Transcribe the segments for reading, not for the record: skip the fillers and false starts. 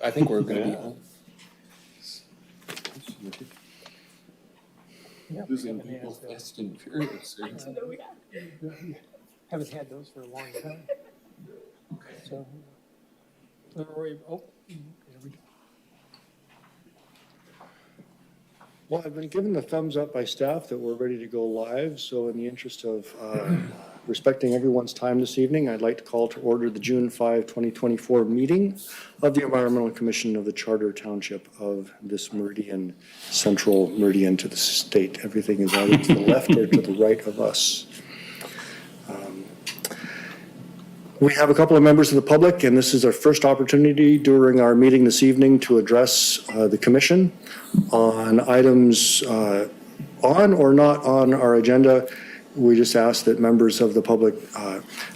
I think we're going to be home. Yeah, Losing people fast and furious. haven't had those for a long time. So, oh, there we go. Well, I've been given the thumbs up by staff that we're ready to go live. So in the interest of respecting everyone's time this evening, I'd like to call to order the June 5, 2024 meeting of the Environmental Commission of the Charter Township of this Meridian, central Meridian to the state. Everything is either to the left or to the right of us. We have a couple of members of the public, and this is our first opportunity during our meeting this evening to address the commission on items on or not on our agenda. We just ask that members of the public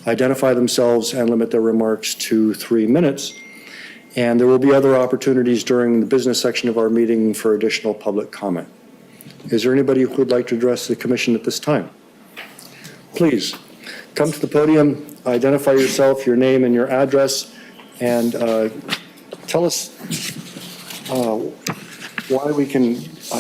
identify themselves and limit their remarks to 3 minutes. And there will be other opportunities during the business section of our meeting for additional public comment. Is there anybody who would like to address the commission at this time? Please come to the podium, identify yourself, your name and your address, and tell us why we can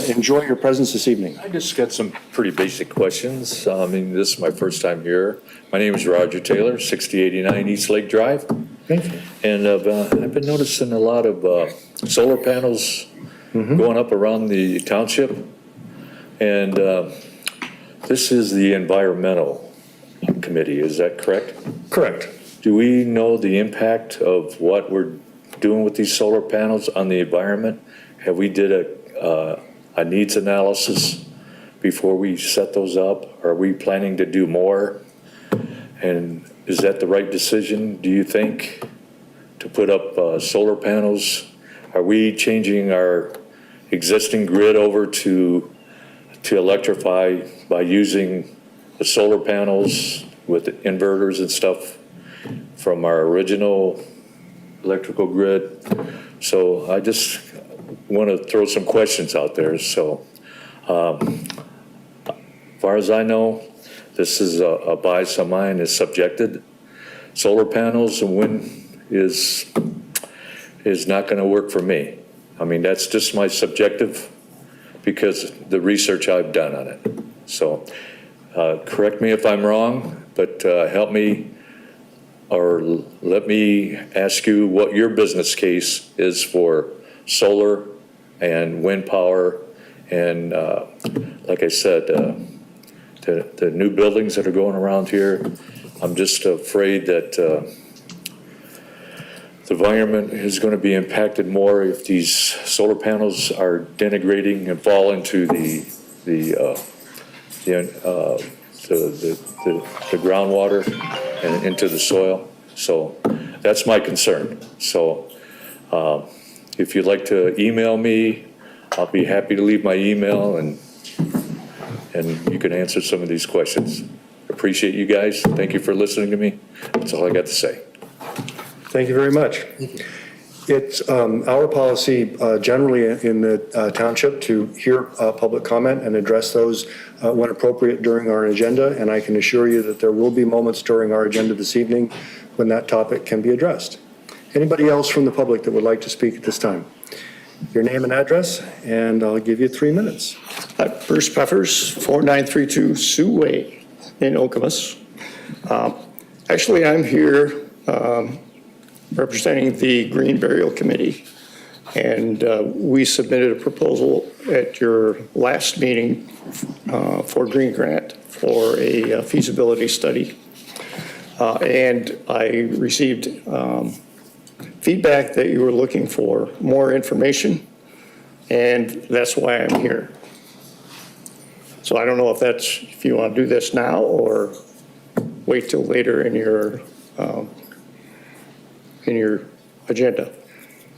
enjoy your presence this evening. I just got some pretty basic questions. I mean, this is my first time here. My name is Roger Taylor, 6089 East Lake Drive. Thank you. And I've been noticing a lot of solar panels going up around the township. And this is the environmental committee, is that correct? Correct. Do we know the impact of what we're doing with these solar panels on the environment? Have we did a needs analysis before we set those up? Are we planning to do more? And is that the right decision, do you think, to put up solar panels? Are we changing our existing grid over to electrify by using the solar panels with the inverters and stuff from our original electrical grid? So I just want to throw some questions out there. So as far as I know, this is a buy, some mine is subjected. Solar panels and wind is not going to work for me. I mean, that's just my subjective because the research I've done on it. So correct me if I'm wrong, but help me or let me ask you what your business case is for solar and wind power. And like I said, the new buildings that are going around here, I'm just afraid that the environment is going to be impacted more if these solar panels are denigrating and fall into the groundwater and into the soil. So that's my concern. So if you'd like to email me, I'll be happy to leave my email and you can answer some of these questions. Appreciate you guys. Thank you for listening to me. That's all I got to say. Thank you very much. It's our policy generally in the township to hear public comment and address those when appropriate during our agenda. And I can assure you that there will be moments during our agenda this evening when that topic can be addressed. Anybody else from the public that would like to speak at this time? Your name and address, and I'll give you 3 minutes. Bruce Peffers, 4932 Sioux Way in Okemos. Actually, I'm here representing the Green Burial Committee, and we submitted a proposal at your last meeting for Green Grant for a feasibility study. And I received feedback that you were looking for more information, and that's why I'm here. So I don't know if you want to do this now or wait till later in your agenda.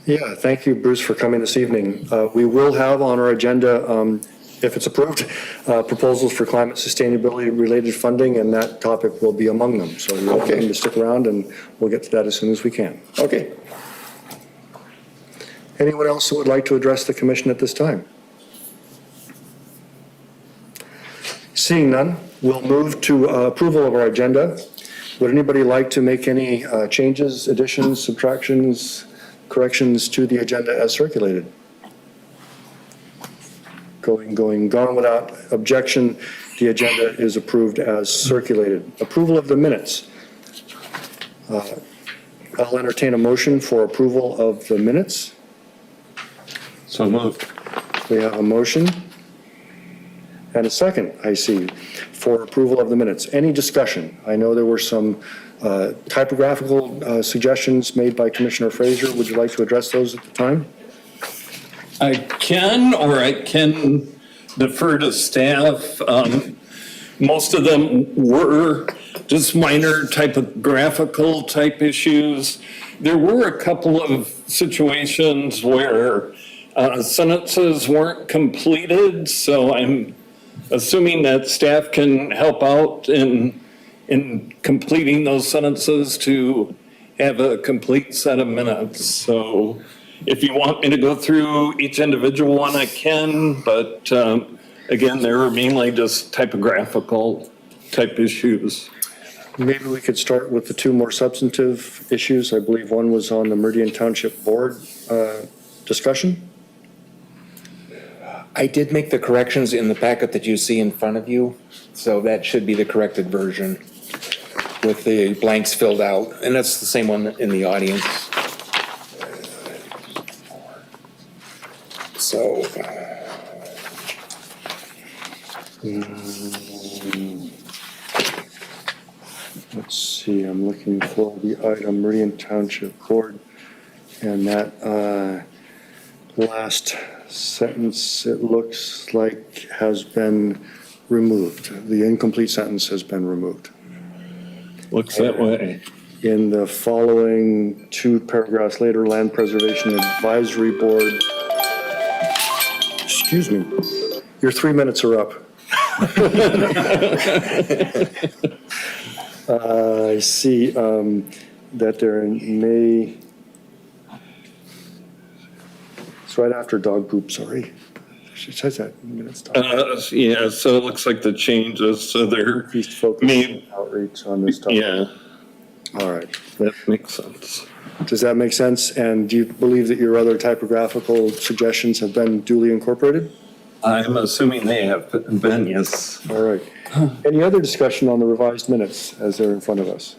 Yeah, thank you, Bruce, for coming this evening. We will have on our agenda, if it's approved, proposals for climate sustainability related funding, and that topic will be among them. So you're welcome to stick around, and we'll get to that as soon as we can. Okay. Anyone else who would like to address the commission at this time? Seeing none, we'll move to approval of our agenda. Would anybody like to make any changes, additions, subtractions, corrections to the agenda as circulated? Gone without objection, the agenda is approved as circulated. Approval of the minutes. I'll entertain a motion for approval of the minutes. So moved. We have a motion and a second, I see, for approval of the minutes. Any discussion? I know there were some typographical suggestions made by Commissioner Fraser. Would you like to address those at the time? I can, or I can defer to staff. Most of them were just minor typographical type issues. There were a couple of situations where sentences weren't completed, so I'm assuming that staff can help out in completing those sentences to have a complete set of minutes. So if you want me to go through each individual one, I can, but again, they were mainly just typographical type issues. Maybe we could start with the two more substantive issues. I believe one was on the Meridian Township Board discussion. I did make the corrections in the packet that you see in front of you, so that should be the corrected version with the blanks filled out, and that's the same one in the audience. So, Let's see, I'm looking for the item Meridian Township Board, and that last sentence, it looks like has been removed. The incomplete sentence has been removed. Looks that way. In the following two paragraphs later, Land Preservation Advisory Board, excuse me, your 3 minutes are up. I see that there may, it's right after dog poop, sorry. She says that in minutes. Yeah, so it looks like the changes, so they're Increased focus made, and outreach on this topic. yeah, All right. that makes sense. Does that make sense? And do you believe that your other typographical suggestions have been duly incorporated? I'm assuming they have been, yes. All right. Any other discussion on the revised minutes as they're in front of us?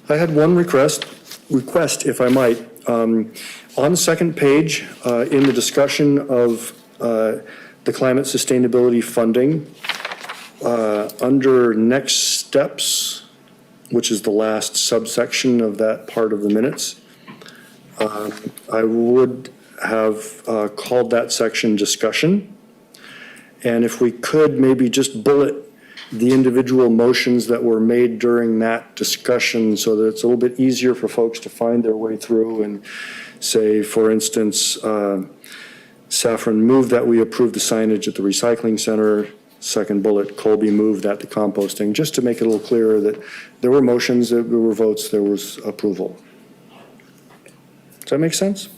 I had one request, if I might. On the second page, in the discussion of the climate sustainability funding, under next steps, which is the last subsection of that part of the minutes, I would have called that section discussion. And if we could maybe just bullet the individual motions that were made during that discussion so that it's a little bit easier for folks to find their way through and say, for instance, Saffron moved that we approve the signage at the recycling center. Second bullet, Colby moved that to composting, just to make it a little clearer that there were motions, there were votes, there was approval. Does that make sense?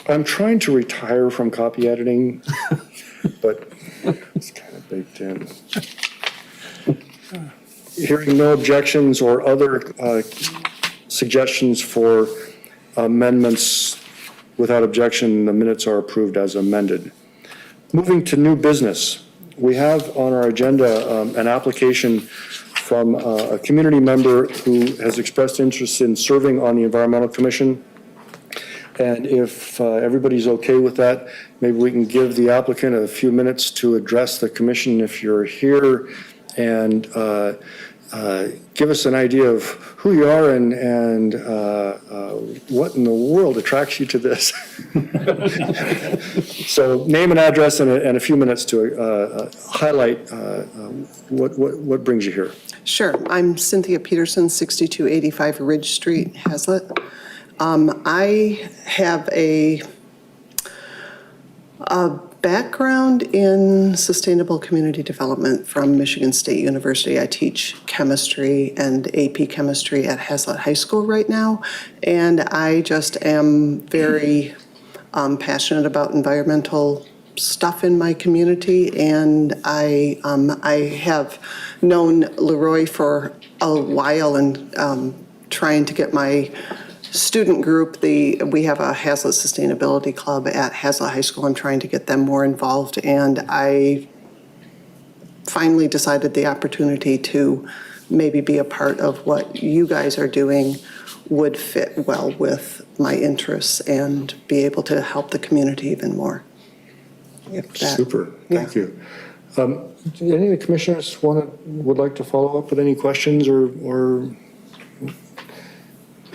I'm trying to retire from copy editing, but it's kind of baked in. Hearing no objections or other suggestions for amendments without objection, the minutes are approved as amended. Moving to new business, we have on our agenda an application from a community member who has expressed interest in serving on the Environmental Commission. And if everybody's okay with that, maybe we can give the applicant a few minutes to address the commission if you're here, and give us an idea of who you are and what in the world attracts you to this. So name and address and a few minutes to highlight what brings you here. Sure. I'm Cynthia Peterson, 6285 Ridge Street, Hazlet. I have a background in sustainable community development from Michigan State University. I teach chemistry and AP chemistry at Hazlet High School right now, and I just am very passionate about environmental stuff in my community, and I have known Leroy for a while and trying to get my student group, we have a Hazlet Sustainability Club at Hazlet High School. I'm trying to get them more involved, and I finally decided the opportunity to maybe be a part of what you guys are doing would fit well with my interests and be able to help the community even more. If that- Super, thank you. Do any of the commissioners would like to follow up with any questions or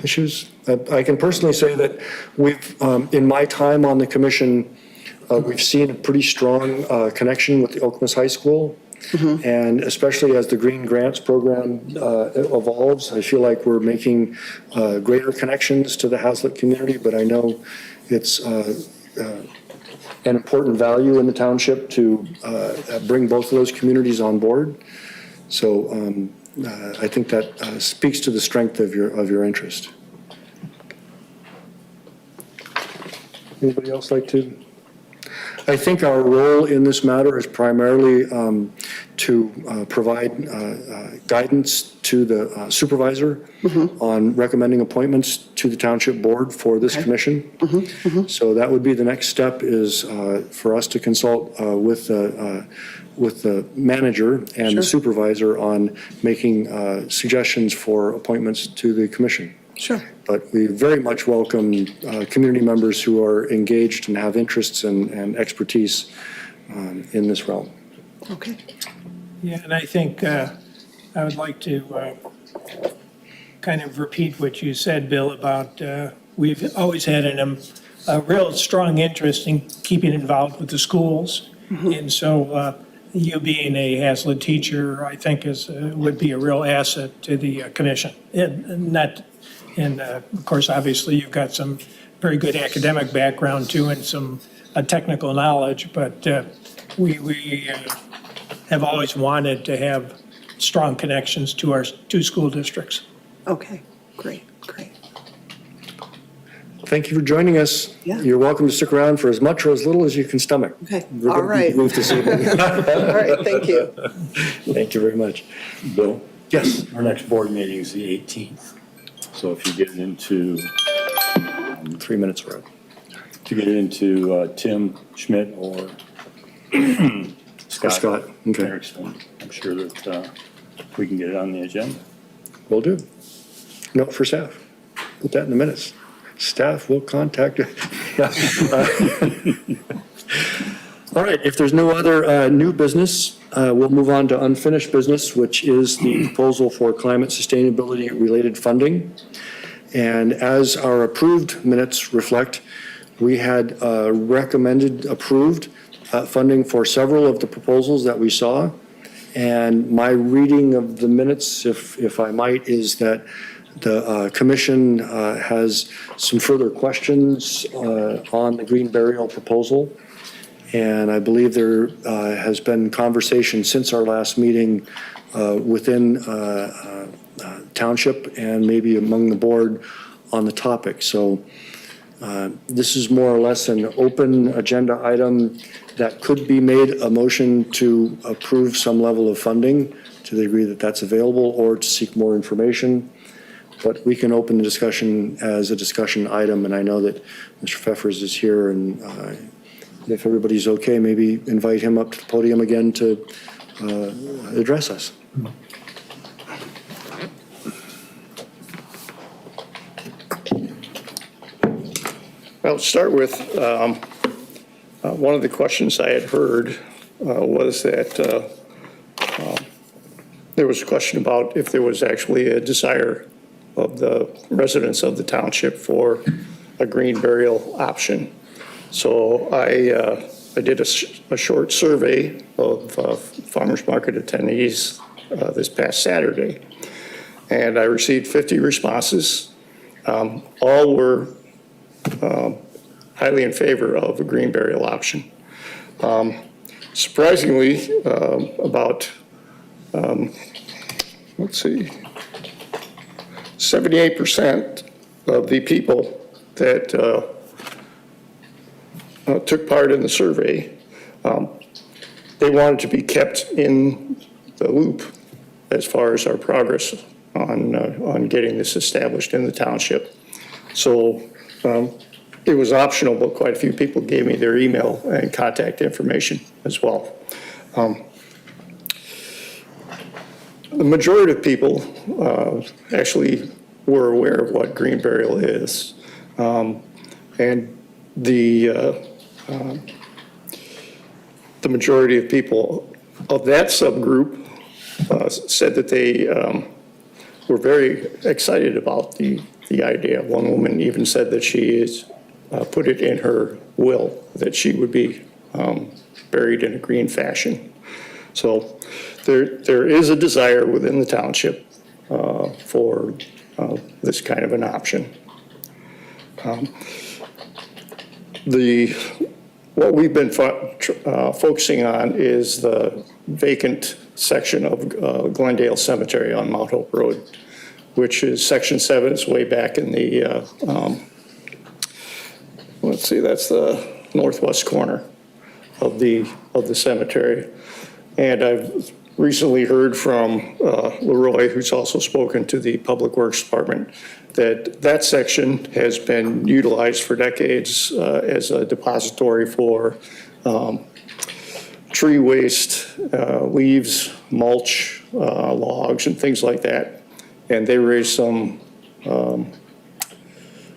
issues? I can personally say that we've, in my time on the commission, we've seen a pretty strong connection with the Okemos High School. And especially as the Green Grants program evolves, I feel like we're making greater connections to the Hazlet community, but I know it's an important value in the township to bring both of those communities on board. So I think that speaks to the strength of your interest. Anybody else like to? I think our role in this matter is primarily to provide guidance to the supervisor on recommending appointments to the township board for this commission. So that would be the next step, is for us to consult with the manager and the supervisor on making suggestions for appointments to the commission. Sure. But we very much welcome community members who are engaged and have interests and expertise in this realm. Okay. Yeah, and I think I would like to kind of repeat what you said, Bill, about we've always had a real strong interest in keeping involved with the schools. And so you being a Hazlet teacher, I think would be a real asset to the commission. And of course, obviously, you've got some very good academic background too, and some technical knowledge, but we have always wanted to have strong connections to our two school districts. Okay, great. Thank you for joining us. Yeah. You're welcome to stick around for as much or as little as you can stomach. Okay, We're all gonna right. move this evening. All right, thank you. Thank you very much. Bill, Yes. our next board meeting is the 18th. So if you get into, 3 minutes around. Tim Schmidt or Scott, okay. Erickson, I'm sure that we can get it on the agenda. Will do. Note for staff. Put that in the minutes. Staff will contact you. All right, if there's no other new business, we'll move on to unfinished business, which is the proposal for climate sustainability related funding. And as our approved minutes reflect, we had recommended approved funding for several of the proposals that we saw. And my reading of the minutes, if I might, is that the commission has some further questions on the green burial proposal. And I believe there has been conversation since our last meeting within township and maybe among the board on the topic. So this is more or less an open agenda item that could be made a motion to approve some level of funding to the degree that that's available, or to seek more information. But we can open the discussion as a discussion item, and I know that Mr. Pfeffers is here, and if everybody's okay, maybe invite him up to the podium again to address us. I'll start with, one of the questions I had heard was that there was a question about if there was actually a desire of the residents of the township for a green burial option. So I did a short survey of farmers market attendees this past Saturday, and I received 50 responses. All were highly in favor of a green burial option. Surprisingly, about, let's see, 78% of the people that took part in the survey They wanted to be kept in the loop as far as our progress on getting this established in the township. So it was optional, but quite a few people gave me their email and contact information as well. The majority of people actually were aware of what green burial is. And the majority of people of that subgroup said that they were very excited about the idea. One woman even said that she is put it in her will that she would be buried in a green fashion. So there is a desire within the township for this kind of an option. What we've been focusing on is the vacant section of Glendale Cemetery on Mount Hope Road, which is section 7. It's way back in the, let's see, that's the northwest corner of the cemetery. And I've recently heard from Leroy, who's also spoken to the Public Works Department, that section has been utilized for decades as a depository for tree waste, leaves, mulch, logs, and things like that. And they raised some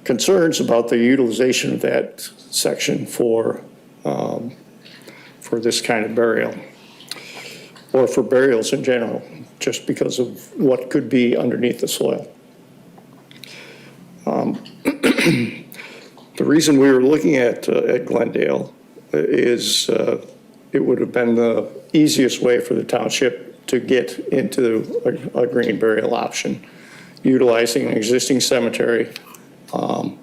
concerns about the utilization of that section for this kind of burial, or for burials in general, just because of what could be underneath the soil. The reason we were looking at Glendale is it would have been the easiest way for the township to get into a green burial option, utilizing an existing cemetery, and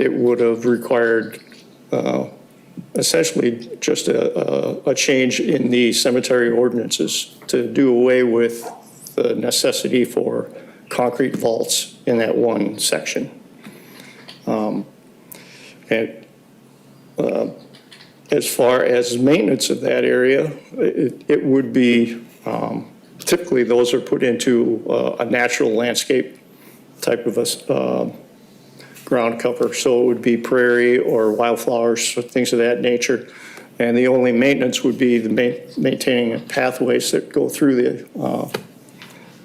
it would have required essentially just a change in the cemetery ordinances to do away with the necessity for concrete vaults in that one section. As far as maintenance of that area, it would be, typically those are put into a natural landscape type of a ground cover. So it would be prairie or wildflowers, things of that nature. And the only maintenance would be maintaining pathways that go through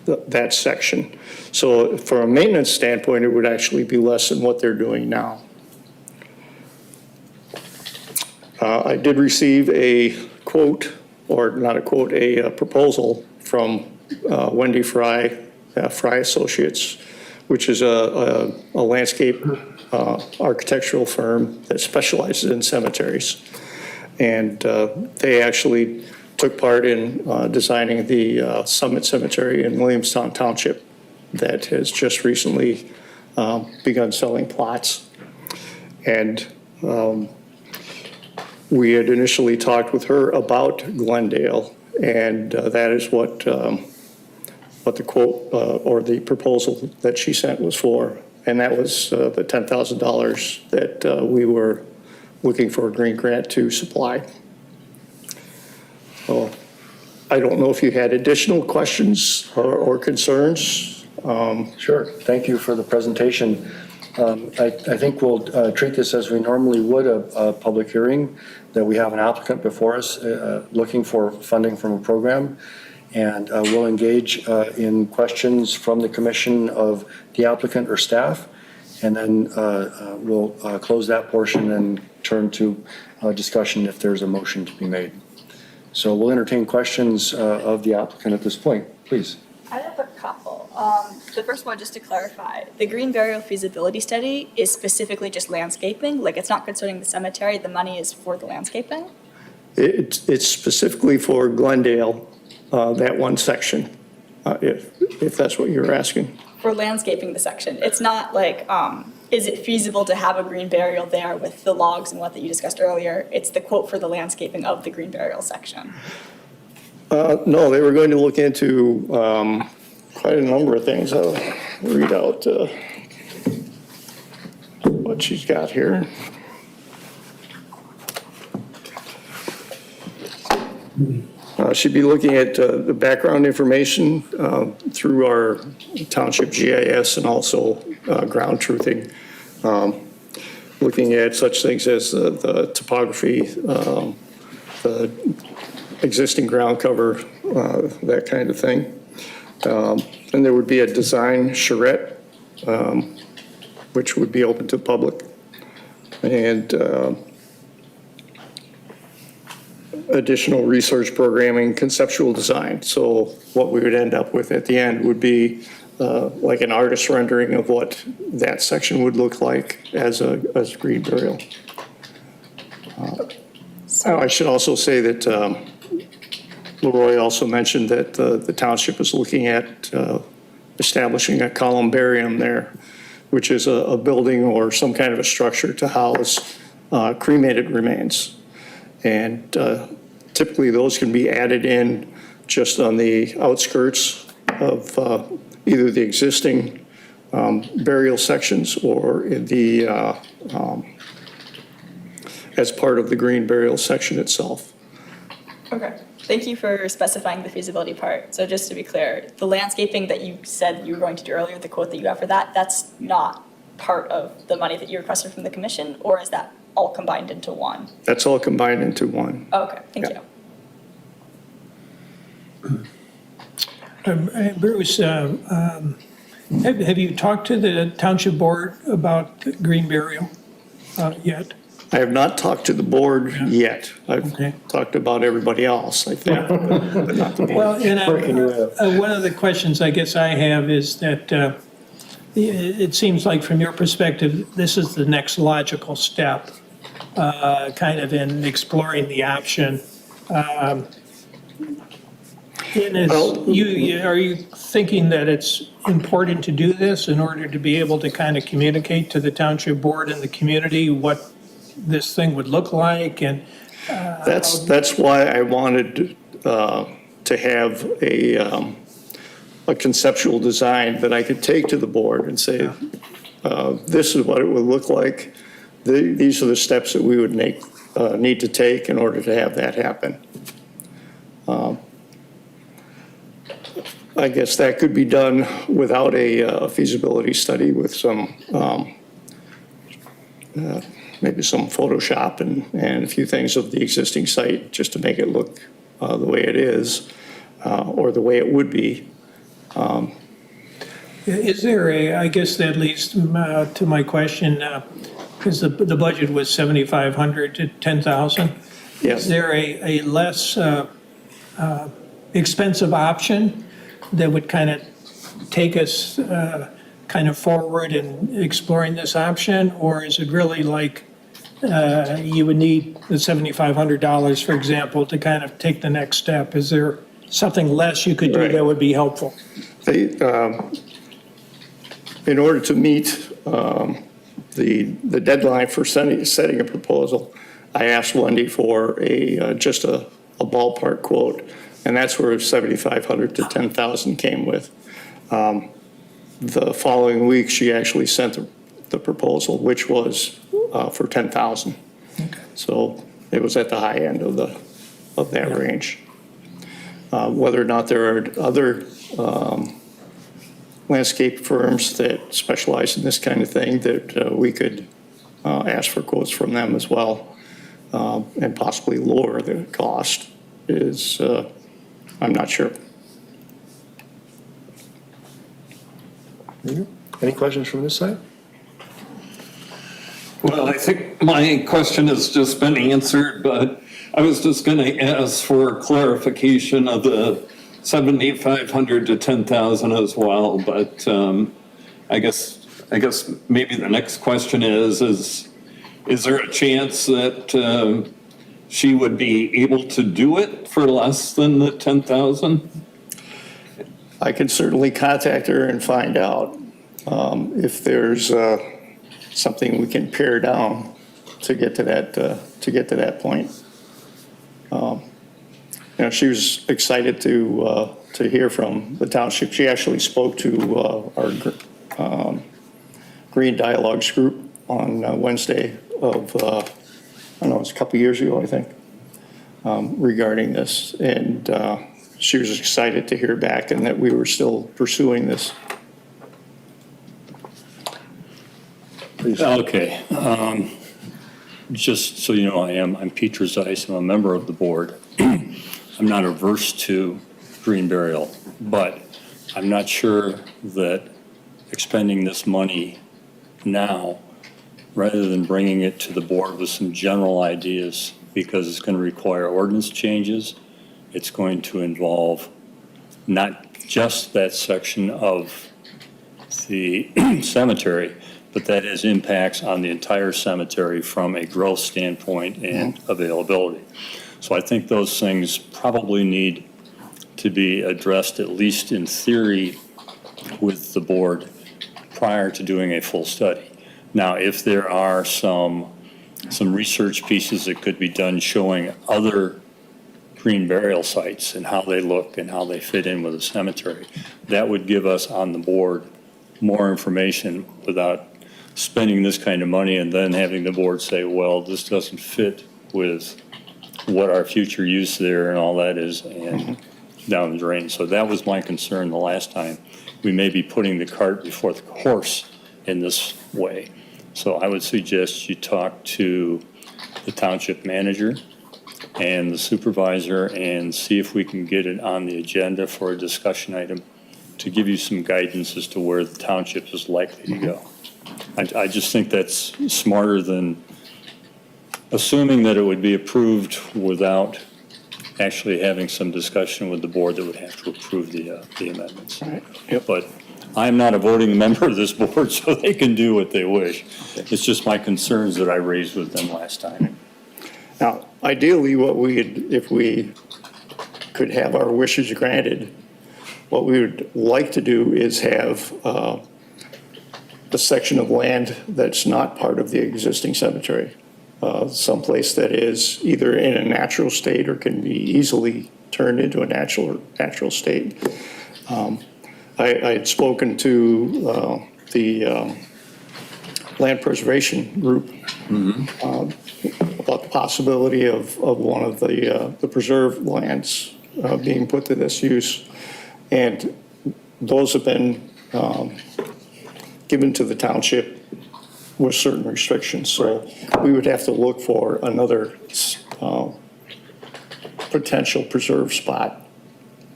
that section. So from a maintenance standpoint, it would actually be less than what they're doing now. I did receive a quote, or not a quote, a proposal from Wendy Fry, Fry Associates, which is a landscape architectural firm that specializes in cemeteries. And they actually took part in designing the Summit Cemetery in Williamstown Township that has just recently begun selling plots. And we had initially talked with her about Glendale, and that is what the quote or the proposal that she sent was for. And that was the $10,000 that we were looking for a green grant to supply. So I don't know if you had additional questions or concerns. Sure, thank you for the presentation. I think we'll treat this as we normally would a public hearing, that we have an applicant before us looking for funding from a program, and we'll engage in questions from the commission of the applicant or staff, and then we'll close that portion and turn to discussion if there's a motion to be made. So we'll entertain questions of the applicant at this point, please. I have a couple. The first one, just to clarify, the green burial feasibility study is specifically just landscaping, like it's not concerning the cemetery, the money is for the landscaping? It's specifically for Glendale, that one section, if that's what you're asking. For landscaping the section, it's not like, is it feasible to have a green burial there with the logs and what that you discussed earlier? It's the quote for the landscaping of the green burial section. No, they were going to look into quite a number of things. I'll read out what she's got here. She'd be looking at the background information through our township GIS and also ground truthing. Looking at such things as the topography, the existing ground cover, that kind of thing. And there would be a design charrette, which would be open to public. And additional research programming, conceptual design. So what we would end up with at the end would be like an artist rendering of what that section would look like as a green burial. I should also say that Leroy also mentioned that the township is looking at establishing a columbarium there, which is a building or some kind of a structure to house cremated remains. And typically those can be added in just on the outskirts of either the existing burial sections or in the as part of the green burial section itself. Okay, thank you for specifying the feasibility part. So just to be clear, the landscaping that you said you were going to do earlier, the quote that you have for that, that's not part of the money that you requested from the commission, or is that all combined into one? That's all combined into one. Oh, okay, thank you. Bruce, have you talked to the township board about the green burial yet? I have not talked to the board yet. I've Okay. talked about everybody else, I think, but not the board. Well, and one of the questions I guess I have is that it seems like from your perspective, this is the next logical step, kind of in exploring the option. Are you thinking that it's important to do this in order to be able to kind of communicate to the township board and the community what this thing would look like? And That's why I wanted to have a conceptual design that I could take to the board and say, this is what it would look like. These are the steps that we would need to take in order to have that happen. I guess that could be done without a feasibility study with some, maybe some Photoshop and a few things of the existing site just to make it look the way it is or the way it would be. is there I guess that leads to my question, because the budget was 7,500 to 10,000. Yes. Is there a less expensive option that would kind of take us kind of forward in exploring this option? Or is it really like you would need the $7,500, for example, to kind of take the next step? Is there something less you could do Right. that would be helpful? In order to meet the deadline for setting a proposal, I asked Wendy for just a ballpark quote, and that's where 7,500 to 10,000 came with. The following week, she actually sent the proposal, which was for 10,000. So it was at the high end of that range. Whether or not there are other landscape firms that specialize in this kind of thing that we could ask for quotes from them as well, and possibly lower the cost is, I'm not sure. Any questions from this side? Well, I think my question has just been answered, but I was just going to ask for clarification of the 7,500 to 10,000 as well. But I guess maybe the next question is there a chance that she would be able to do it for less than the 10,000? I can certainly contact her and find out if there's something we can pare down to get to that point. She was excited to hear from the township. She actually spoke to our Green Dialogues group on Wednesday of, I don't know, it was a couple years ago, I think. regarding this. And she was excited to hear back and that we were still pursuing this. Okay. Just so you know, I'm Peter Zeiss, I'm a member of the board. I'm not averse to green burial, but I'm not sure that expending this money now, rather than bringing it to the board with some general ideas, because it's going to require ordinance changes, it's going to involve not just that section of the cemetery, but that has impacts on the entire cemetery from a growth standpoint and availability. So I think those things probably need to be addressed, at least in theory, with the board prior to doing a full study. Now, if there are some research pieces that could be done showing other green burial sites and how they look and how they fit in with the cemetery, that would give us on the board more information without spending this kind of money and then having the board say, well, this doesn't fit with what our future use there and all that is, and down the drain. So that was my concern the last time. We may be putting the cart before the horse in this way. So I would suggest you talk to the township manager and the supervisor and see if we can get it on the agenda for a discussion item to give you some guidance as to where the township is likely to go. I just think that's smarter than assuming that it would be approved without actually having some discussion with the board that would have to approve the amendments. Right. Yep. But I'm not a voting member of this board, so they can do what they wish. It's just my concerns that I raised with them last time. Now, ideally, if we could have our wishes granted, what we would like to do is have a section of land that's not part of the existing cemetery, someplace that is either in a natural state or can be easily turned into a natural state. I had spoken to the land preservation group about the possibility of one of the preserved lands being put to this use. And those have been given to the township with certain restrictions. So we would have to look for another potential preserved spot.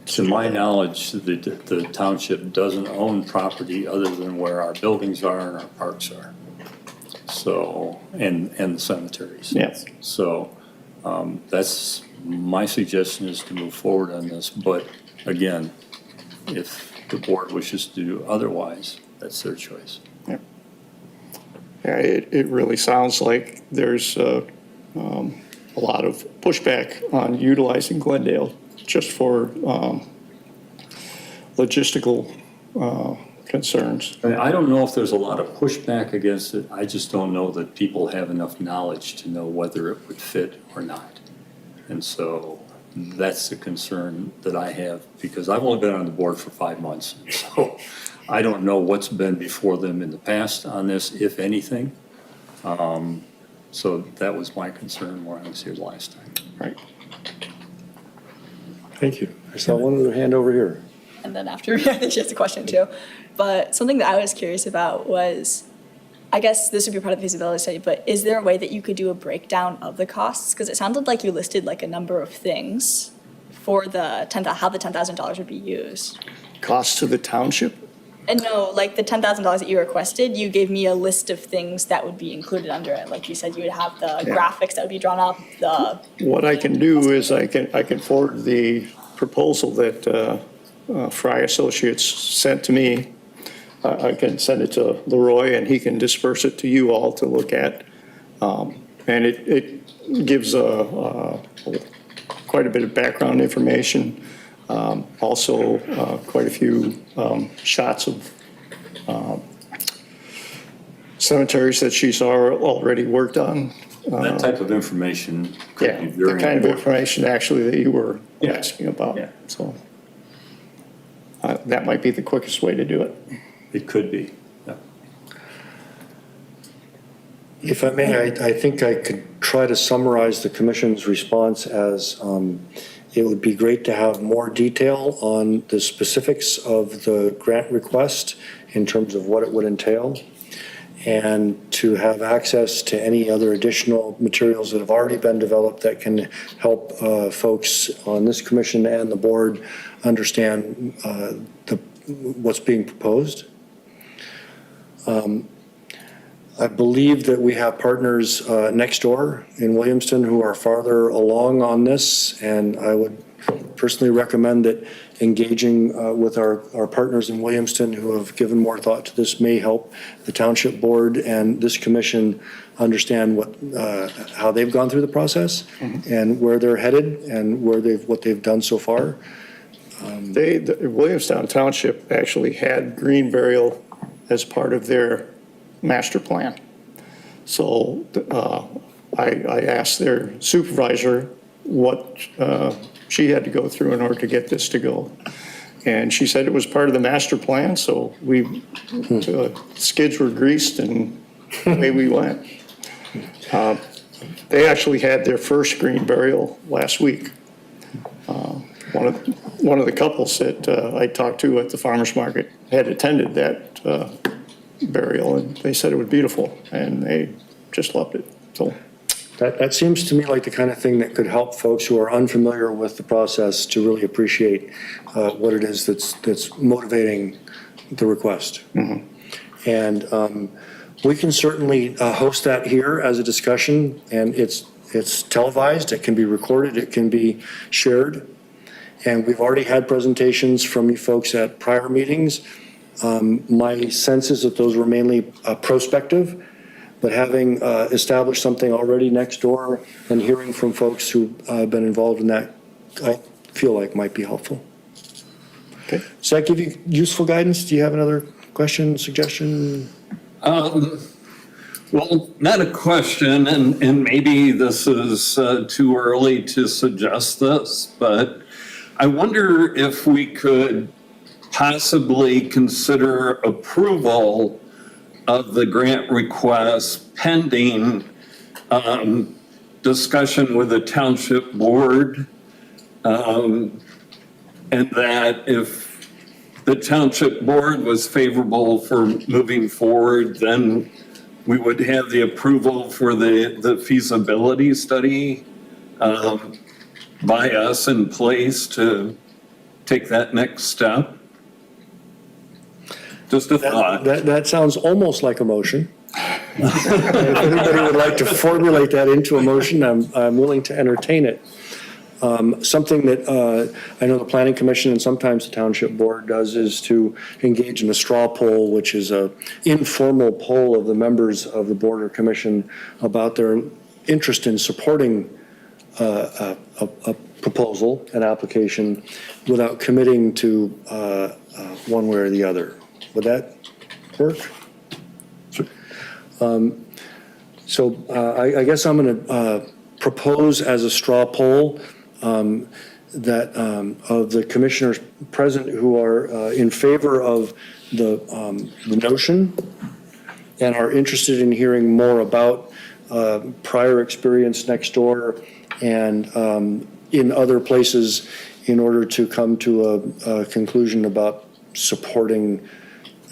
To my knowledge, the township doesn't own property other than where our buildings are and our parks are. So, and the cemeteries. Yes. So that's my suggestion, is to move forward on this. But again, if the board wishes to do otherwise, that's their choice. Yeah, it really sounds like there's a lot of pushback on utilizing Glendale just for logistical concerns. I don't know if there's a lot of pushback against it. I just don't know that people have enough knowledge to know whether it would fit or not. And so that's the concern that I have, because I've only been on the board for 5 months. So I don't know what's been before them in the past on this, if anything. So that was my concern when I was here last time. Right. Thank you. I saw one other hand over here. And then after, I think she has a question too. But something that I was curious about was, I guess this would be part of the feasibility study, but is there a way that you could do a breakdown of the costs? Because it sounded like you listed like a number of things for the how the $10,000 would be used. Cost to the township? And no, like the $10,000 that you requested, you gave me a list of things that would be included under it. Like you said, you would have the graphics that would be drawn up, What I can do is I can forward the proposal that Fry Associates sent to me. I can send it to Leroy and he can disperse it to you all to look at. And it gives quite a bit of background information. Also, quite a few shots of cemeteries that she's already worked on. That type of information could Yeah, be very the kind of important. information actually that you were Yeah. asking about. Yeah. So that might be the quickest way to do it. It could be, yeah. If I may, I think I could try to summarize the commission's response as it would be great to have more detail on the specifics of the grant request in terms of what it would entail, and to have access to any other additional materials that have already been developed that can help folks on this commission and the board understand what's being proposed. I believe that we have partners next door in Williamston who are farther along on this, and I would personally recommend that engaging with our partners in Williamston who have given more thought to this may help the township board and this commission understand how they've gone through the process and where they're headed and what they've done so far. The Williamstown Township actually had green burial as part of their master plan. So I asked their supervisor what she had to go through in order to get this to go. And she said it was part of the master plan, so skids were greased and away we went. They actually had their first green burial last week. One of the couples that I talked to at the farmer's market had attended that burial, and they said it was beautiful, and they just loved it. So That seems to me like the kind of thing that could help folks who are unfamiliar with the process to really appreciate what it is that's motivating the request. And we can certainly host that here as a discussion, and it's televised, it can be recorded, it can be shared. And we've already had presentations from you folks at prior meetings. My sense is that those were mainly prospective, but having established something already next door and hearing from folks who've been involved in that, I feel like might be helpful. Okay. Does that give you useful guidance? Do you have another question, suggestion? Well, not a question, and maybe this is too early to suggest this, but I wonder if we could possibly consider approval of the grant request pending discussion with the township board, and that if the township board was favorable for moving forward, then we would have the approval for the feasibility study by us in place to take that next step. Just a thought. That sounds almost like a motion. If anybody would like to formulate that into a motion, I'm willing to entertain it. Something that I know the Planning Commission and sometimes the Township Board does is to engage in a straw poll, which is an informal poll of the members of the Board or Commission about their interest in supporting a proposal, an application, without committing to one way or the other. Would that work? So I guess I'm going to propose as a straw poll that of the commissioners present who are in favor of the notion and are interested in hearing more about prior experience next door and in other places in order to come to a conclusion about supporting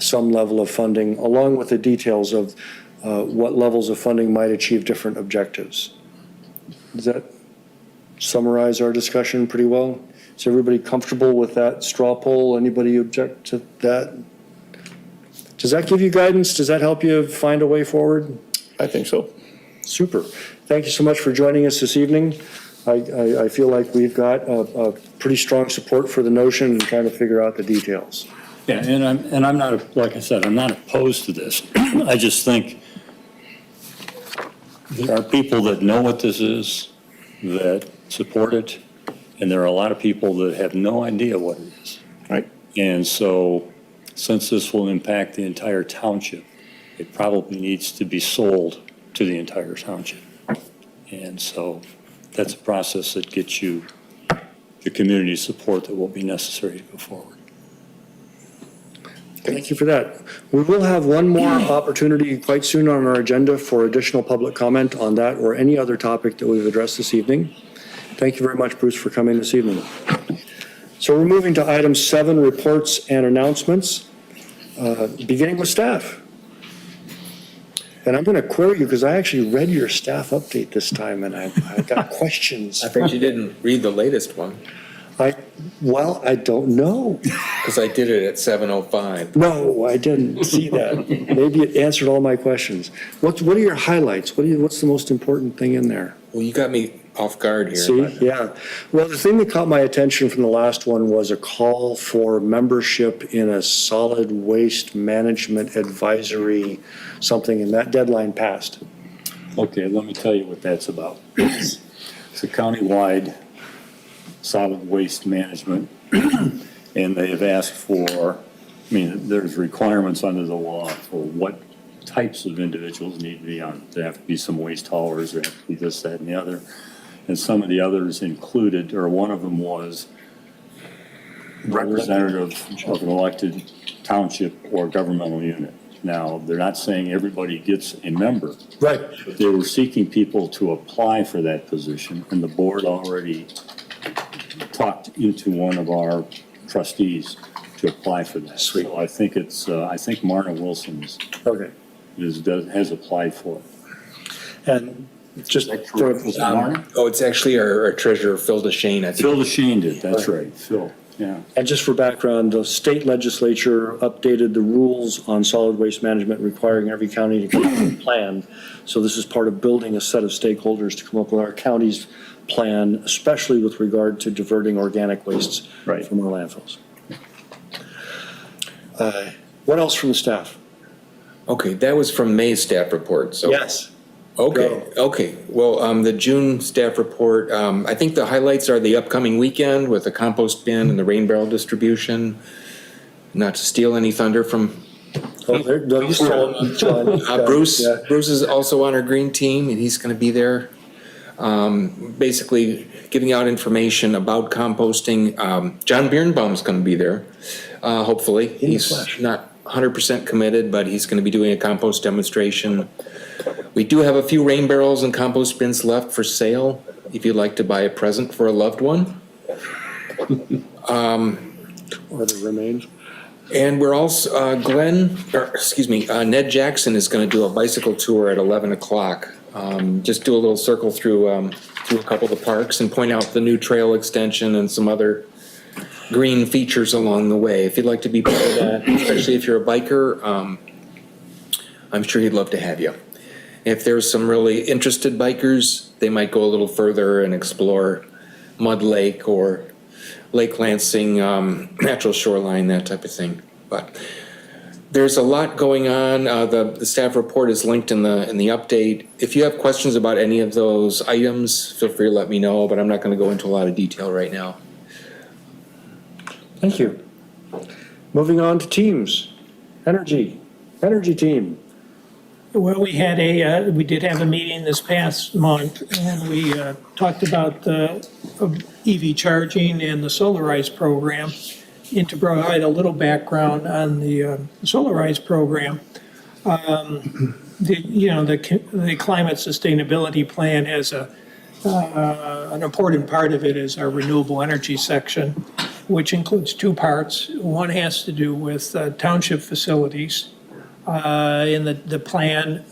some level of funding, along with the details of what levels of funding might achieve different objectives. Does that summarize our discussion pretty well? Is everybody comfortable with that straw poll? Anybody object to that? Does that give you guidance? Does that help you find a way forward? I think so. Super. Thank you so much for joining us this evening. I feel like we've got a pretty strong support for the notion and trying to figure out the details. Yeah, and I'm not, like I said, I'm not opposed to this. I just think there are people that know what this is, that support it, and there are a lot of people that have no idea what it is. Right. And so, since this will impact the entire township, it probably needs to be sold to the entire township. And so, that's a process that gets you the community support that will be necessary to go forward. Thank you for that. We will have one more opportunity quite soon on our agenda for additional public comment on that or any other topic that we've addressed this evening. Thank you very much, Bruce, for coming this evening. So we're moving to item 7, reports and announcements, beginning with staff. And I'm going to query you because I actually read your staff update this time and I got questions. I bet you didn't read the latest one, Well, I don't know. because I did it at 7:05. No, I didn't see that. Maybe it answered all my questions. What are your highlights? What's the most important thing in there? Well, you got me off guard here. See, but- yeah. Well, the thing that caught my attention from the last one was a call for membership in a solid waste management advisory something, and that deadline passed. Okay, let me tell you what that's about. It's a countywide solid waste management, and they have asked for, there's requirements under the law for what types of individuals need to be on. There have to be some waste haulers, there have to be this, that, and the other. And some of the others included, or one of them was representative of an elected township or governmental unit. Now, they're not saying everybody gets a member. Right. But they were seeking people to apply for that position, and the board already talked into one of our trustees to apply for that. Sweet. So I think I think Marna Wilson Okay. has applied for it. And just for, Was it Marna? It's actually our treasurer, Phil DeShane, I think. Phil DeShane did, that's right, Phil, yeah. and just for background, the state legislature updated the rules on solid waste management requiring every county to come up with a plan. So this is part of building a set of stakeholders to come up with our county's plan, especially with regard to diverting organic wastes Right. from our landfills. What else from the staff? Okay, that was from May's staff report, so. Yes. Okay. Well, the June staff report, I think the highlights are the upcoming weekend with the compost bin and the rain barrel distribution. Not to steal any thunder from Oh, there, no, you stole it, John. Bruce. Yeah. Bruce is also on our green team, and he's going to be there. Basically giving out information about composting. John Birnbaum's going to be there, hopefully. In the He's flesh. not 100% committed, but he's going to be doing a compost demonstration. We do have a few rain barrels and compost bins left for sale if you'd like to buy a present for a loved one. Or the remains. And we're also, Ned Jackson is going to do a bicycle tour at 11 o'clock. Just do a little circle through a couple of the parks and point out the new trail extension and some other green features along the way. If you'd like to be part of that, especially if you're a biker, I'm sure he'd love to have you. If there's some really interested bikers, they might go a little further and explore Mud Lake or Lake Lansing, natural shoreline, that type of thing. But there's a lot going on. The staff report is linked in the update. If you have questions about any of those items, feel free to let me know, but I'm not going to go into a lot of detail right now. Thank you. Moving on to teams. Energy team. Well, we did have a meeting this past month, and we talked about EV charging and the Solarize program. And to provide a little background on the Solarize program, the climate sustainability plan has an important part of it is our renewable energy section, which includes two parts. One has to do with township facilities. In the plan,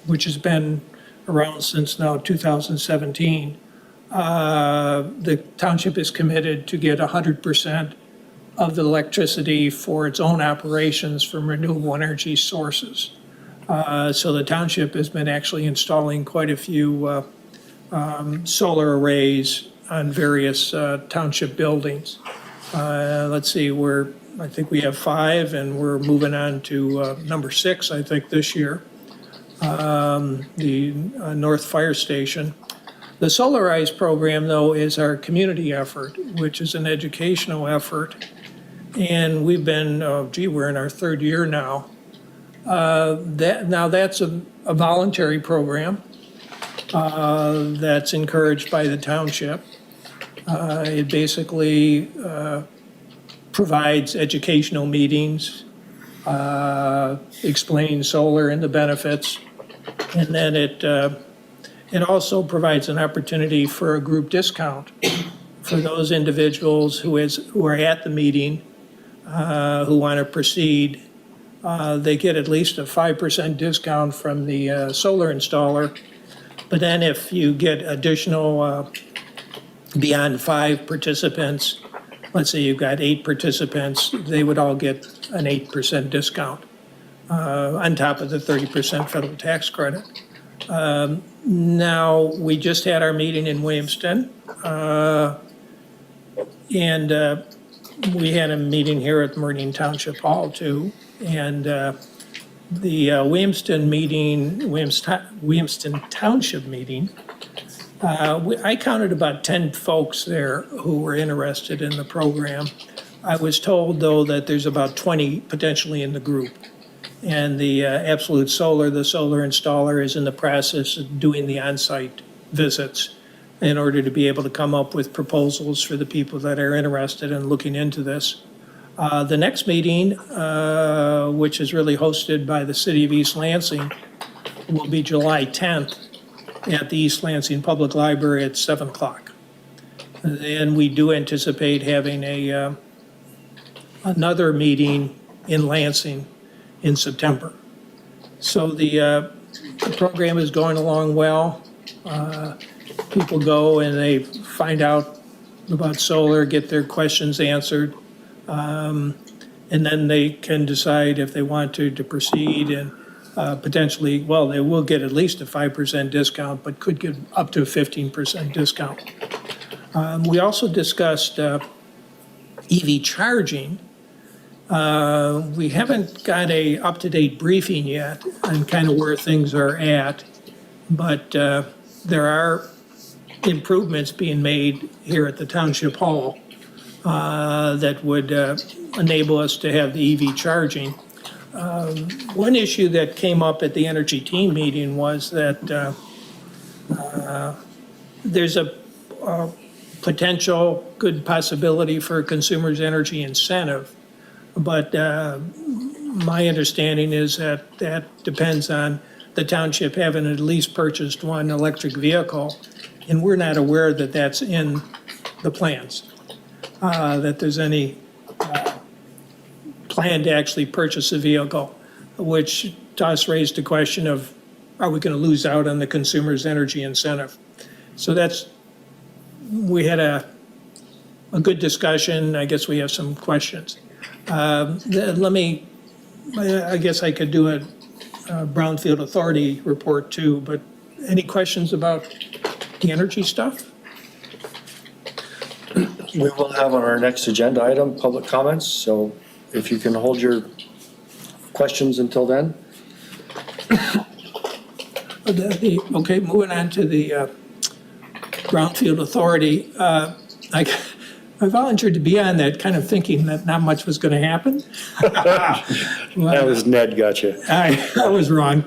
which has been around since now 2017, the township is committed to get 100% of the electricity for its own operations from renewable energy sources. So the township has been actually installing quite a few solar arrays on various township buildings. Let's see, I think we have 5, and we're moving on to number 6, I think, this year, the North Fire Station. The Solarize program, though, is our community effort, which is an educational effort. And we've been, we're in our 3rd year now. That's a voluntary program that's encouraged by the township. It basically provides educational meetings, explaining solar and the benefits. And then it also provides an opportunity for a group discount for those individuals who are at the meeting, who want to proceed. They get at least a 5% discount from the solar installer. But then if you get additional, beyond 5 participants, let's say you've got 8 participants, they would all get an 8% discount on top of the 30% federal tax credit. Now, we just had our meeting in Williamston, and we had a meeting here at Meridian Township Hall too. And the Williamston Township meeting, I counted about 10 folks there who were interested in the program. I was told, though, that there's about 20 potentially in the group. And the Absolute Solar, the solar installer, is in the process of doing the on-site visits in order to be able to come up with proposals for the people that are interested in looking into this. The next meeting, which is really hosted by the City of East Lansing, will be July 10th at the East Lansing Public Library at 7 o'clock. And we do anticipate having another meeting in Lansing in September. So the program is going along well. People go and they find out about solar, get their questions answered, and then they can decide if they want to proceed and potentially, well, they will get at least a 5% discount, but could get up to a 15% discount. We also discussed EV charging. We haven't got a up-to-date briefing yet on kind of where things are at, but there are improvements being made here at the Township Hall that would enable us to have the EV charging. One issue that came up at the Energy Team meeting was that there's a potential good possibility for a consumer's energy incentive. But my understanding is that that depends on the township having at least purchased one electric vehicle, and we're not aware that that's in the plans, that there's any plan to actually purchase a vehicle, which to us raised the question of, are we going to lose out on the consumer's energy incentive? So we had a good discussion. I guess we have some questions. I guess I could do a Brownfield Authority report too, but any questions about the energy stuff? We will have on our next agenda item, public comments, so if you can hold your questions until then. Okay, moving on to the Brownfield Authority. I volunteered to be on that, kind of thinking that not much was going to happen. That was Ned, gotcha. I was wrong.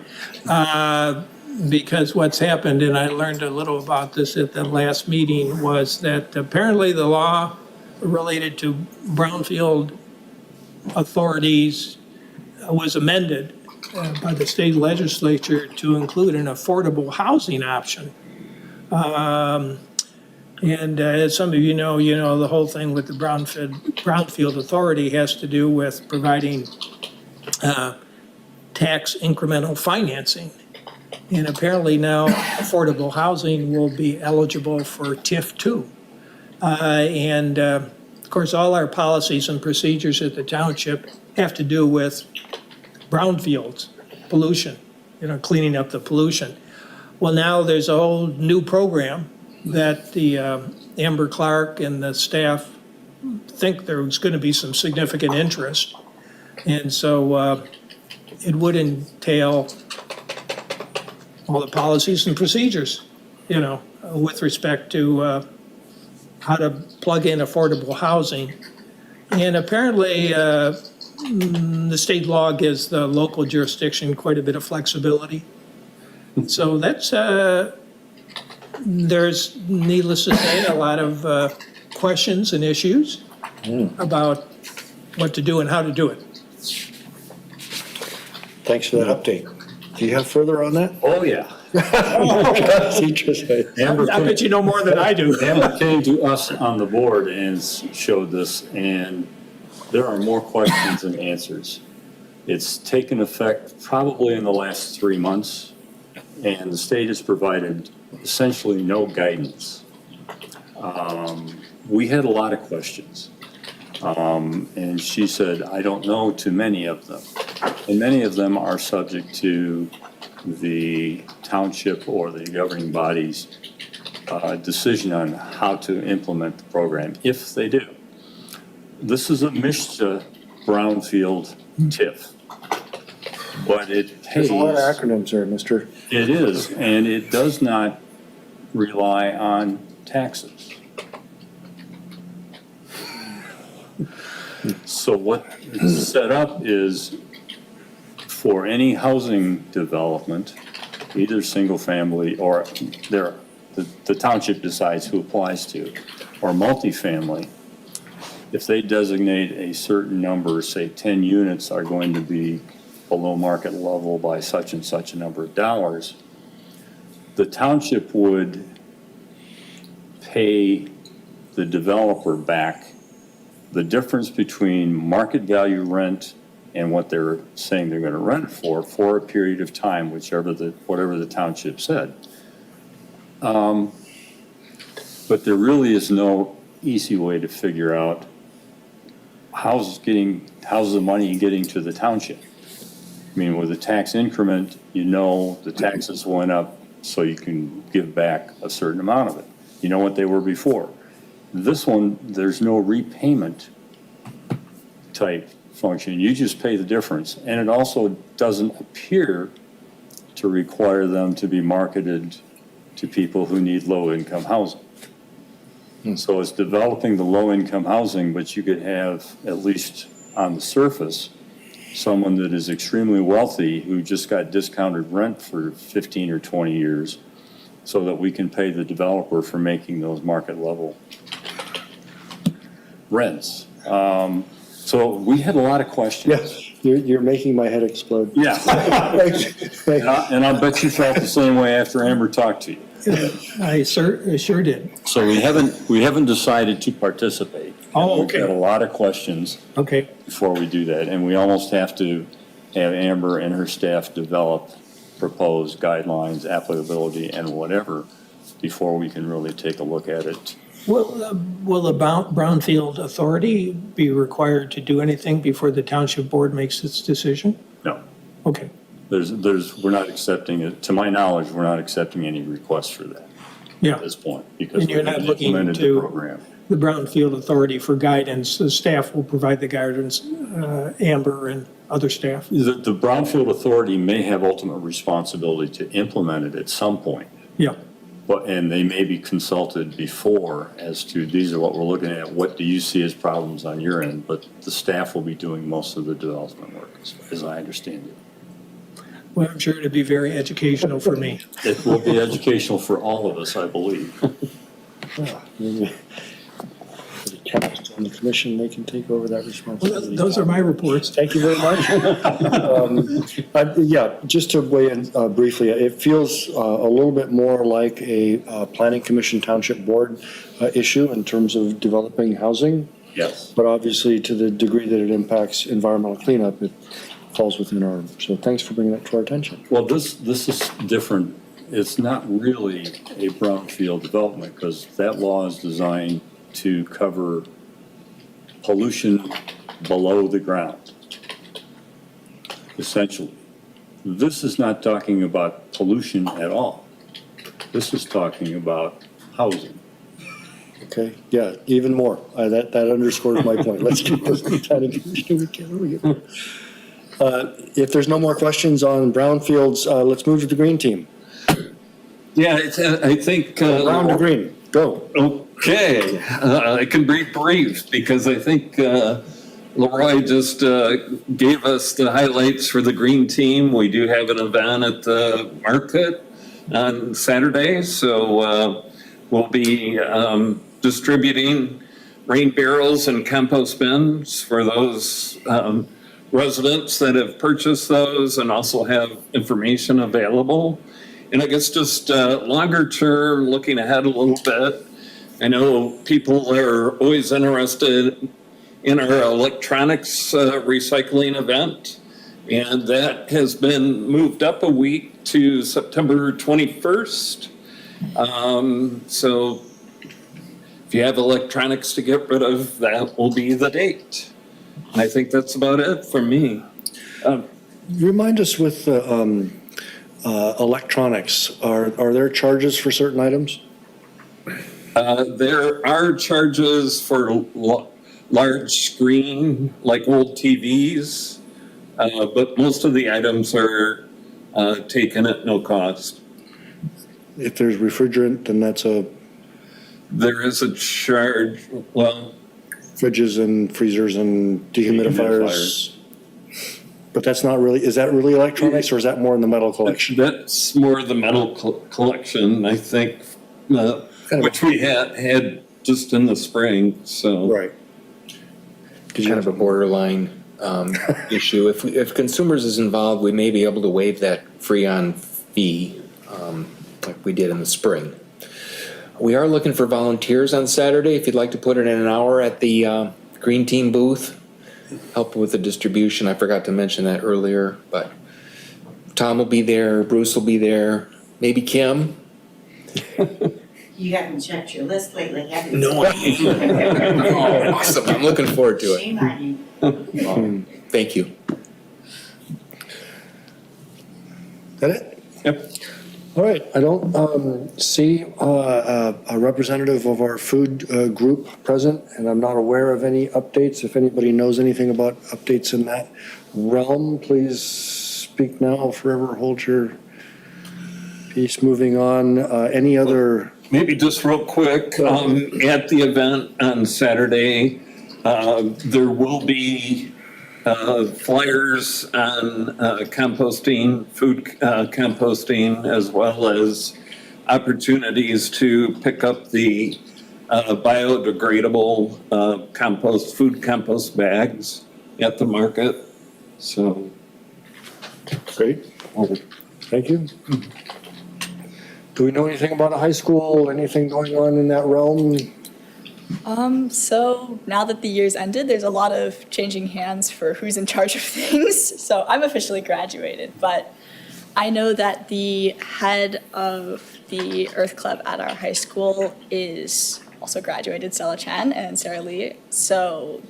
Because what's happened, and I learned a little about this at the last meeting, was that apparently the law related to brownfield authorities was amended by the state legislature to include an affordable housing option. And as some of you know, the whole thing with the Brownfield Authority has to do with providing tax incremental financing. And apparently now affordable housing will be eligible for TIF 2. And of course, all our policies and procedures at the township have to do with brownfields, pollution, cleaning up the pollution. Well, now there's a whole new program that the Amber Clark and the staff think there's going to be some significant interest. And so it would entail all the policies and procedures, with respect to how to plug in affordable housing. And apparently, the state law gives the local jurisdiction quite a bit of flexibility. So that's, there's, needless to say, a lot of questions and issues about what to do and how to do it. Thanks for that update. Do you have further on that? Oh, yeah. That's interesting. Amber I bet you know more than I do. Amber came to us on the board and showed this, and there are more questions than answers. It's taken effect probably in the last 3 months, and the state has provided essentially no guidance. We had a lot of questions, and she said, I don't know too many of them. And many of them are subject to the township or the governing body's decision on how to implement the program, if they do. This is a MSHA brownfield TIF, but it pays. There's a lot of acronyms there, mister. It is, and it does not rely on taxes. So what is set up is for any housing development, either single family or the township decides who applies to, or multifamily, if they designate a certain number, say 10 units are going to be below market level by such and such a number of dollars, the township would pay the developer back the difference between market value rent and what they're saying they're going to rent it for a period of time, whatever the township said. But there really is no easy way to figure out how's the money getting to the township. I mean, with a tax increment, you know the taxes went up, so you can give back a certain amount of it. You know what they were before. This one, there's no repayment type function. You just pay the difference. And it also doesn't appear to require them to be marketed to people who need low-income housing. So it's developing the low-income housing, but you could have, at least on the surface, someone that is extremely wealthy who just got discounted rent for 15 or 20 years so that we can pay the developer for making those market level rents. So we had a lot of questions. Yes, you're making my head explode. Yeah. And I bet you felt the same way after Amber talked to you. I sure did. So we haven't decided to participate. Oh, okay. We've got a lot of questions Okay. before we do that, and we almost have to have Amber and her staff develop proposed guidelines, applicability, and whatever before we can really take a look at it. Will the Brownfield Authority be required to do anything before the township board makes its decision? No, Okay. we're not accepting it, to my knowledge, we're not accepting any requests for that Yeah. at this point, because And we you're not haven't looking implemented the to program. the Brownfield Authority for guidance? The staff will provide the guidance, Amber and other staff? The Brownfield Authority may have ultimate responsibility to implement it at some point. Yeah. And they may be consulted before as to, these are what we're looking at, what do you see as problems on your end? But the staff will be doing most of the development work, as I understand it. Well, I'm sure it'd be very educational for me. It will be educational for all of us, I believe. For the cast on the commission, they can take over that responsibility. Those are my reports. Thank you very much. Yeah, just to weigh in briefly, it feels a little bit more like a planning commission township board issue in terms of developing housing. Yes. But obviously, to the degree that it impacts environmental cleanup, it falls within our, so thanks for bringing that to our attention. Well, this is different. It's not really a brownfield development, because that law is designed to cover pollution below the ground, essentially. This is not talking about pollution at all. This is talking about housing. Okay, yeah, even more. That underscores my point. Let's keep this planning commission. If there's no more questions on brownfields, let's move to the green team. Yeah, I think. Brown to green, go. Okay, I can be brief because I think Leroy just gave us the highlights for the green team. We do have an event at the market on Saturday, so we'll be distributing rain barrels and compost bins for those residents that have purchased those, and also have information available. And I guess just longer term, looking ahead a little bit, I know people are always interested in our electronics recycling event, and that has been moved up a week to September 21st. So if you have electronics to get rid of, that will be the date. And I think that's about it for me. Remind us with electronics, are there charges for certain items? There are charges for large screen, like old TVs, but most of the items are taken at no cost. If there's refrigerant, then that's There is a charge, well, fridges and freezers and dehumidifiers. But that's not really, is that really electronics, or is that more in the metal collection? that's more the metal collection, I think, which we had just in the spring, so. Right. Kind of a borderline issue. If consumers is involved, we may be able to waive that free-on fee like we did in the spring. We are looking for volunteers on Saturday. If you'd like to put in an hour at the Green Team booth, help with the distribution. I forgot to mention that earlier, but Tom will be there, Bruce will be there, maybe Kim. You haven't checked your list lately, have you? No, oh, awesome. I'm looking forward to it. Shame on you. Thank you. Is that it? Yep. All right, I don't see a representative of our food group present, and I'm not aware of any updates. If anybody knows anything about updates in that realm, please speak now or forever hold your peace. Moving on, any other? Maybe just real quick, at the event on Saturday, there will be flyers on composting, food composting, as well as opportunities to pick up the biodegradable food compost bags at the market. So. Great, thank you. Do we know anything about a high school, anything going on in that realm? So now that the year's ended, there's a lot of changing hands for who's in charge of things. So I'm officially graduated, but I know that the head of the Earth Club at our high school is also graduated, Stella Chen and Sarah Lee. So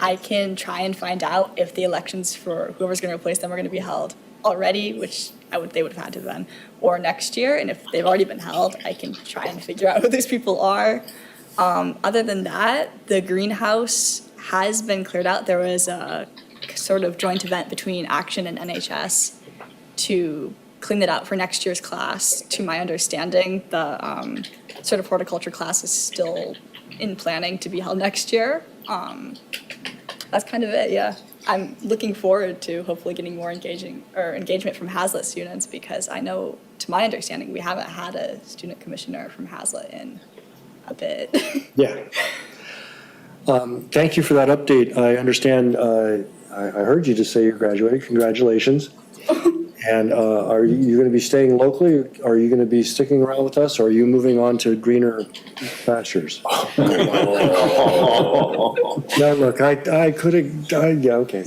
I can try and find out if the elections for whoever's going to replace them are going to be held already, which they would have had to then, or next year. And if they've already been held, I can try and figure out who these people are. Other than that, the greenhouse has been cleared out. There was a sort of joint event between Action and NHS to clean it out for next year's class. To my understanding, the sort of horticulture class is still in planning to be held next year. That's kind of it, yeah. I'm looking forward to hopefully getting more engagement from Hazlitt students, because I know, to my understanding, we haven't had a student commissioner from Hazlitt in a bit. Yeah. Thank you for that update. I understand, I heard you just say you graduated. Congratulations. And are you going to be staying locally? Are you going to be sticking around with us? Or are you moving on to greener pastures? No, look, I could have, yeah, okay.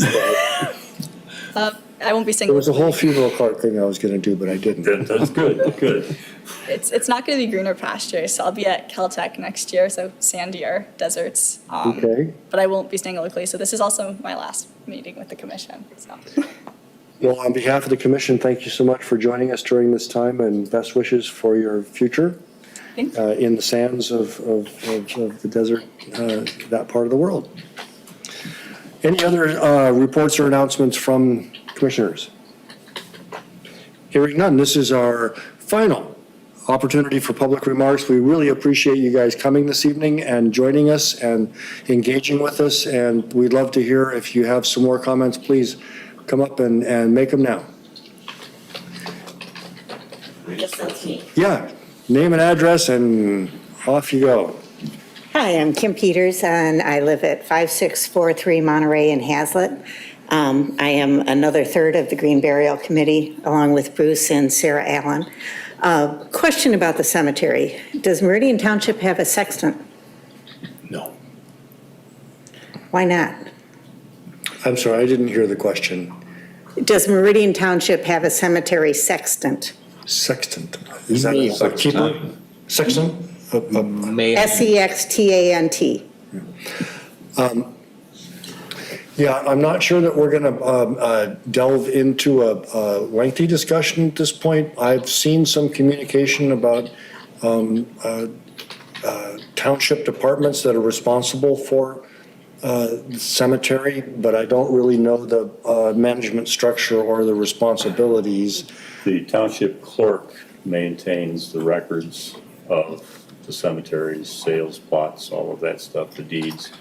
I won't be staying There was a locally. whole funeral cart thing I was going to do, but I didn't. That's good, good. It's not going to be greener pastures. So I'll be at Caltech next year, so sandier deserts. Okay. But I won't be staying locally. So this is also my last meeting with the commission. So. Well, on behalf of the commission, thank you so much for joining us during this time, and best wishes for your future Thank you. in the sands of the desert, that part of the world. Any other reports or announcements from commissioners? Hearing none, this is our final opportunity for public remarks. We really appreciate you guys coming this evening and joining us and engaging with us, and we'd love to hear if you have some more comments. Please come up and make them now. I guess that's me. Yeah, name and address and off you go. Hi, I'm Kim Peters, and I live at 5643 Monterey in Hazlet. I am another third of the Green Burial Committee, along with Bruce and Sarah Allen. Question about the cemetery. Does Meridian Township have a sextant? No. Why not? I'm sorry, I didn't hear the question. Does Meridian Township have a cemetery sextant? Sextant. Is that a keeper? Sextant? May. SEXTANT. Yeah, I'm not sure that we're going to delve into a lengthy discussion at this point. I've seen some communication about township departments that are responsible for the cemetery, but I don't really know the management structure or the responsibilities. The township clerk maintains the records of the cemeteries, sales plots, all of that stuff, the deeds.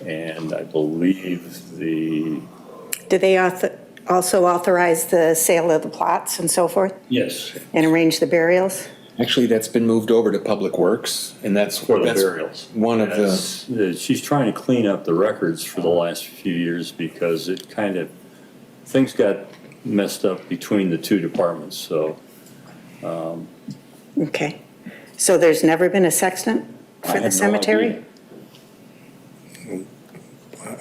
And I believe Do they also authorize the sale of the plots and so forth, yes, and arrange the burials? Actually, that's been moved over to Public Works, and that's for the burials. one of the, She's trying to clean up the records for the last few years because it kind of, things got messed up between the two departments, so. Okay. So there's never been a sextant I for have no the cemetery? idea.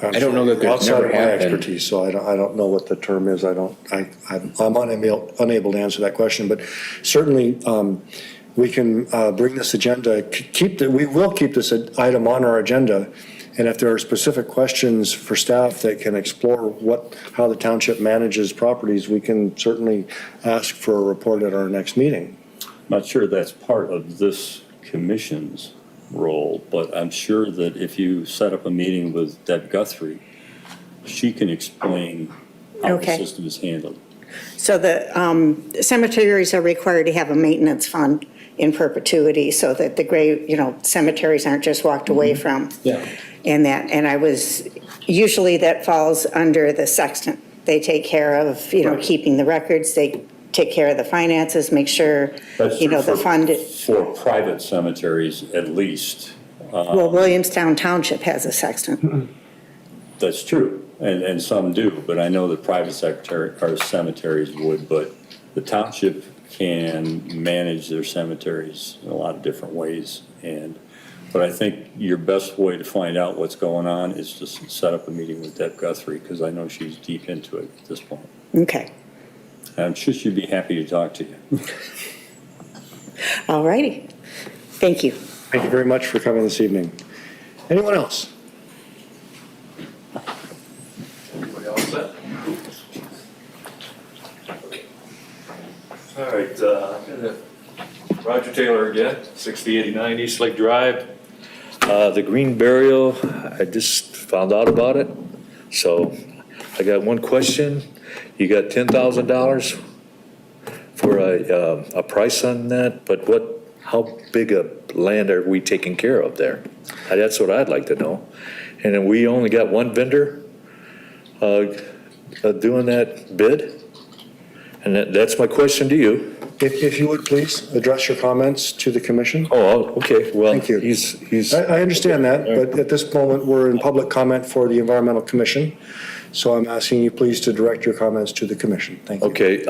I don't know that there's Outside never of my have been. expertise, so I don't know what the term is. I'm unable to answer that question, but certainly we can bring this agenda, we will keep this item on our agenda. And if there are specific questions for staff that can explore how the township manages properties, we can certainly ask for a report at our next meeting. Not sure that's part of this commission's role, but I'm sure that if you set up a meeting with Deb Guthrie, she can explain how the Okay. system is handled. So the cemeteries are required to have a maintenance fund in perpetuity so that the cemeteries aren't just walked away from. Yeah. And usually that falls under the sextant. They take care of, keeping the records, they take care of the finances, make sure, That's true the fund. for private cemeteries, at least. Well, Williamstown Township has a sextant. That's true, and some do, but I know the private cemeteries would, but the township can manage their cemeteries in a lot of different ways. But I think your best way to find out what's going on is to set up a meeting with Deb Guthrie, because I know she's deep into it at this point. Okay. I'm sure she'd be happy to talk to you. All righty. Thank you. Thank you very much for coming this evening. Anyone else? Anybody else set? All right, Roger Taylor again, 6089 East Lake Drive. The green burial, I just found out about it. So I got one question. You got $10,000 for a price on that, but how big a land are we taking care of there? That's what I'd like to know. And then we only got one vendor doing that bid? And that's my question to you. If you would please address your comments to the commission. Oh, okay, well, Thank you. he's. I understand that, but at this moment, we're in public comment for the Environmental Commission. So I'm asking you please to direct your comments to the commission. Thank you. Okay,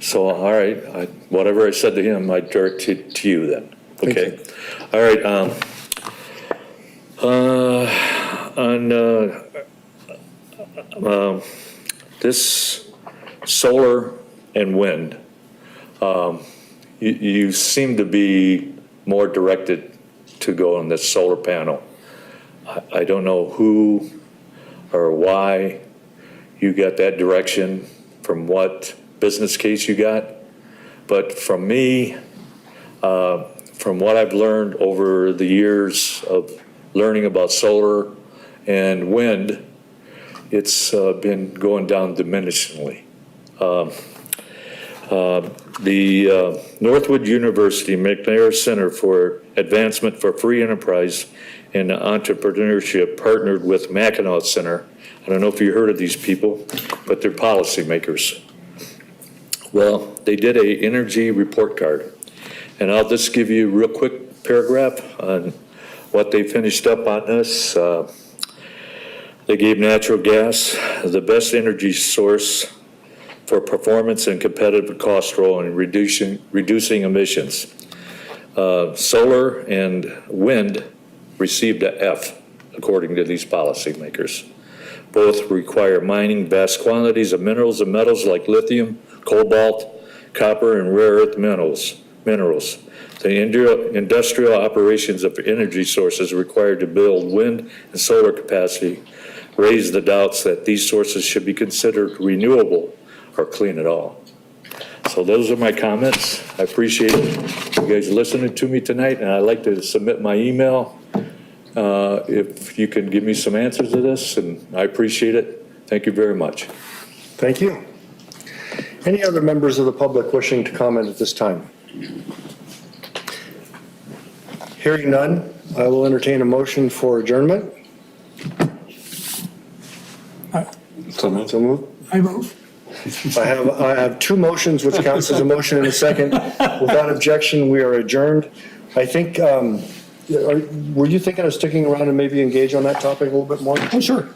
so, all right, whatever I said to him, I direct it to you then. Thank Okay. All right, on this solar and wind, you seem to be more directed to go on this solar panel. I don't know who or why you got that direction, from what business case you got. But from me, from what I've learned over the years of learning about solar and wind, it's been going down diminishingly. The Northwood University McNair Center for Advancement for Free Enterprise and Entrepreneurship partnered with Mackinac Center. I don't know if you heard of these people, but they're policymakers. Well, they did a energy report card, and I'll just give you a real quick paragraph on what they finished up on this. They gave natural gas the best energy source for performance and competitive cost role in reducing emissions. Solar and wind received a F, according to these policymakers. Both require mining vast quantities of minerals and metals like lithium, cobalt, copper, and rare earth minerals. The industrial operations of energy sources required to build wind and solar capacity raise the doubts that these sources should be considered renewable or clean at all. So those are my comments. I appreciate you guys listening to me tonight, and I'd like to submit my email if you can give me some answers to this, and I appreciate it. Thank you very much. Thank you. Any other members of the public wishing to comment at this time? Hearing none, I will entertain a motion for adjournment. So moved. I move. I have two motions, which counts as a motion and a second. Without objection, we are adjourned. I think, were you thinking of sticking around and maybe engage on that topic a little bit more? Oh, sure.